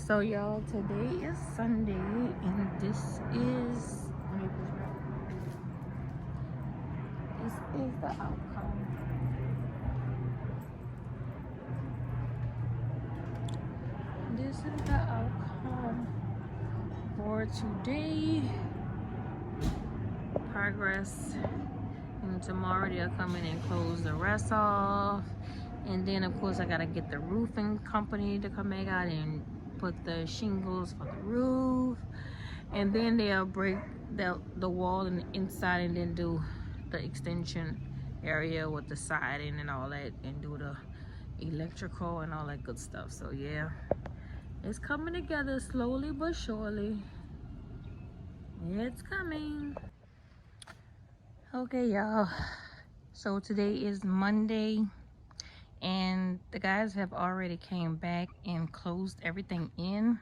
So y'all, today is Sunday and this is the outcome. This is the outcome for today. Progress. And tomorrow they'll come in and close the rest off. And then of course I gotta get the roofing company to come back out and put the shingles for the roof. And then they'll break the wall and the inside and then do the extension area with the siding and all that and do the electrical and all that good stuff. So yeah, it's coming together slowly but surely. It's coming. Okay y'all, so today is Monday and the guys have already came back and closed everything in.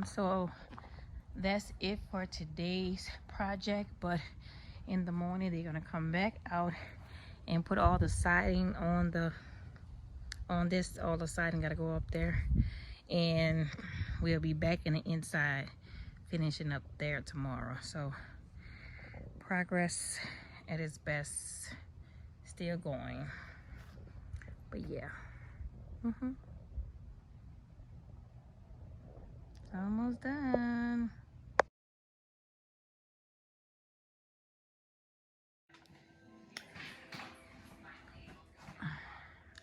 So that's it for today's project, but in the morning they're gonna come back out and put all the siding on this. All the siding gotta go up there, and we'll be back in the inside finishing up there tomorrow. So progress at its best, still going, but yeah. Almost done.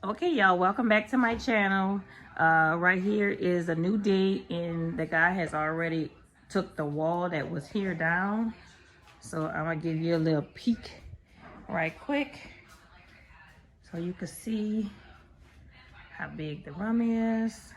Okay y'all, welcome back to my channel. Right here is a new day, and the guy has already took the wall that was here down. So I'm gonna give you a little peek right quick so you can see how big the room is.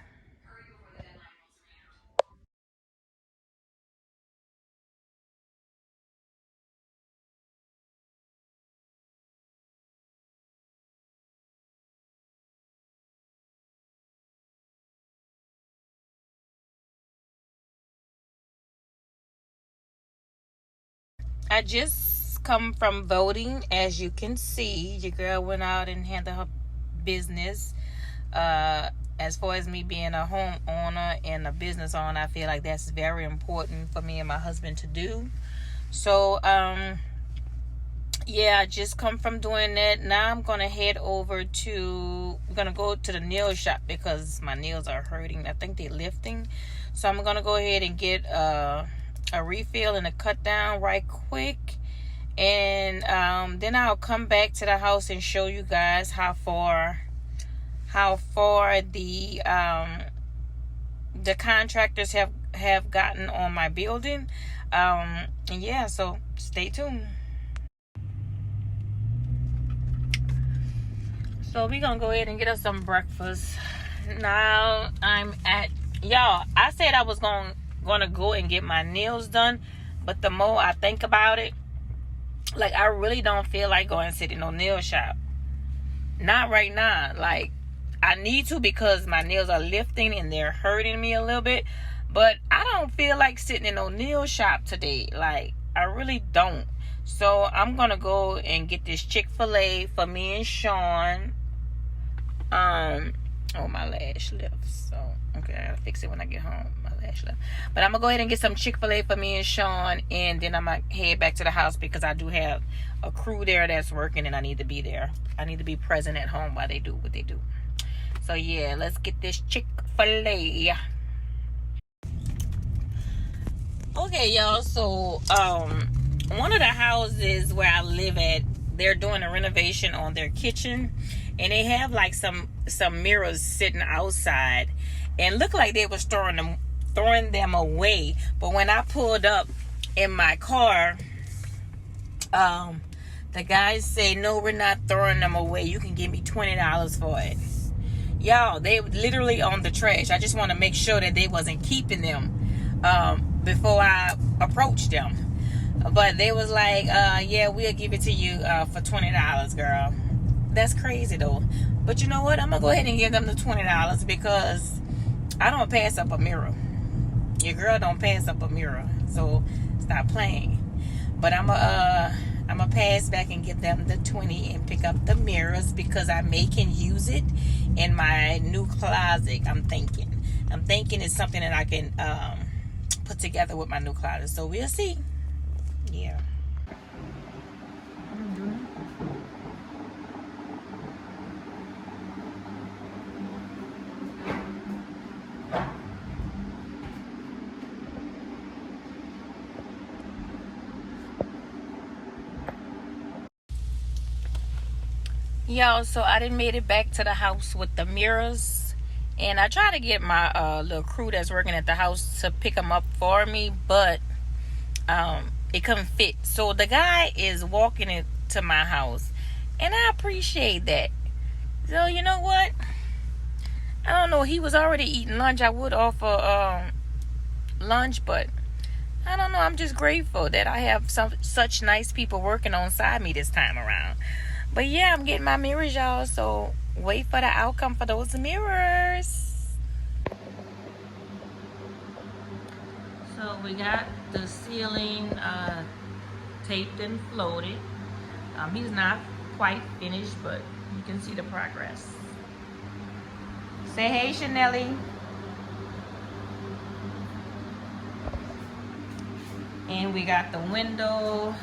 I just come from voting. As you can see, your girl went out and handled her business. As far as me being a homeowner and a business owner, I feel like that's very important for me and my husband to do. So yeah, I just come from doing that. Now I'm gonna head over to, I'm gonna go to the nail shop because my nails are hurting. I think they're lifting. So I'm gonna go ahead and get a refill and a cut down right quick, and then I'll come back to the house and show you guys how far the contractors have gotten on my building. And yeah, so stay tuned. So we're gonna go ahead and get us some breakfast. Now I'm at, y'all, I said I was gonna go and get my nails done, but the more I think about it, like, I really don't feel like going and sitting in no nail shop. Not right now. Like, I need to because my nails are lifting and they're hurting me a little bit, but I don't feel like sitting in no nail shop today. Like, I really don't. So I'm gonna go and get this Chick-fil-A for me and Sean. Oh, my lash left. So okay, I gotta fix it when I get home. My lash left. But I'm gonna go ahead and get some Chick-fil-A for me and Sean, and then I'm gonna head back to the house because I do have a crew there that's working and I need to be there. I need to be present at home while they do what they do. So yeah, let's get this Chick-fil-A. Okay, y'all, so one of the houses where I live at, they're doing a renovation on their kitchen, and they have like some mirrors sitting outside, and look like they was throwing them away. But when I pulled up in my car, the guys say, no, we're not throwing them away, you can give me $20 for it. Y'all, they literally on the trash. I just want to make sure that they wasn't keeping them before I approached them. But they was like, yeah, we'll give it to you for $20, girl. That's crazy though. But you know what? I'm gonna go ahead and give them the $20 because I don't pass up a mirror. Your girl don't pass up a mirror. So stop playing. But I'm gonna pass back and give them the 20 and pick up the mirrors because I may can use it in my new closet, I'm thinking. I'm thinking it's something that I can put together with my new closet. So we'll see. Yeah. Y'all, so I done made it back to the house with the mirrors, and I tried to get my little crew that's working at the house to pick them up for me, but it couldn't fit. So the guy is walking into my house, and I appreciate that. So you know what, I don't know, he was already eating lunch. I would offer lunch, but I don't know, I'm just grateful that I have such nice people working on side me this time around. But yeah, I'm getting my mirrors, y'all. So wait for the outcome for those mirrors. So we got the ceiling taped and floated. He's not quite finished, but you can see the progress. Say hey, Chanelli. And we got the window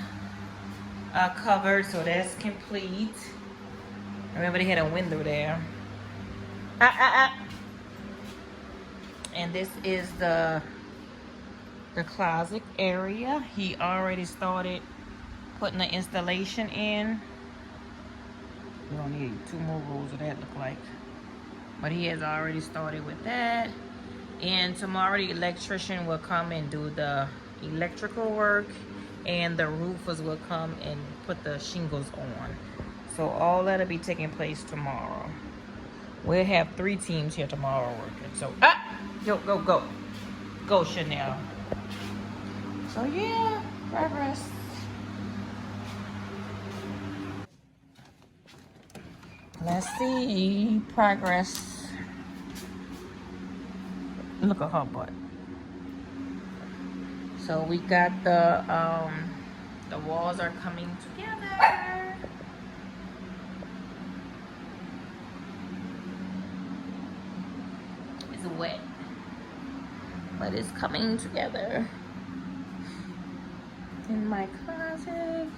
covered, so that's complete. Remember, they had a window there. And this is the closet area. He already started putting the installation in. We don't need 2 more rows of that, look like. But he has already started with that. And tomorrow the electrician will come and do the electrical work, and the roofers will come and put the shingles on. So all that'll be taking place tomorrow. We'll have 3 teams here tomorrow working. So go Chanel. So yeah, progress. Let's see progress. Look at her butt. So we got the walls are coming together. It's wet, but it's coming together in my closet.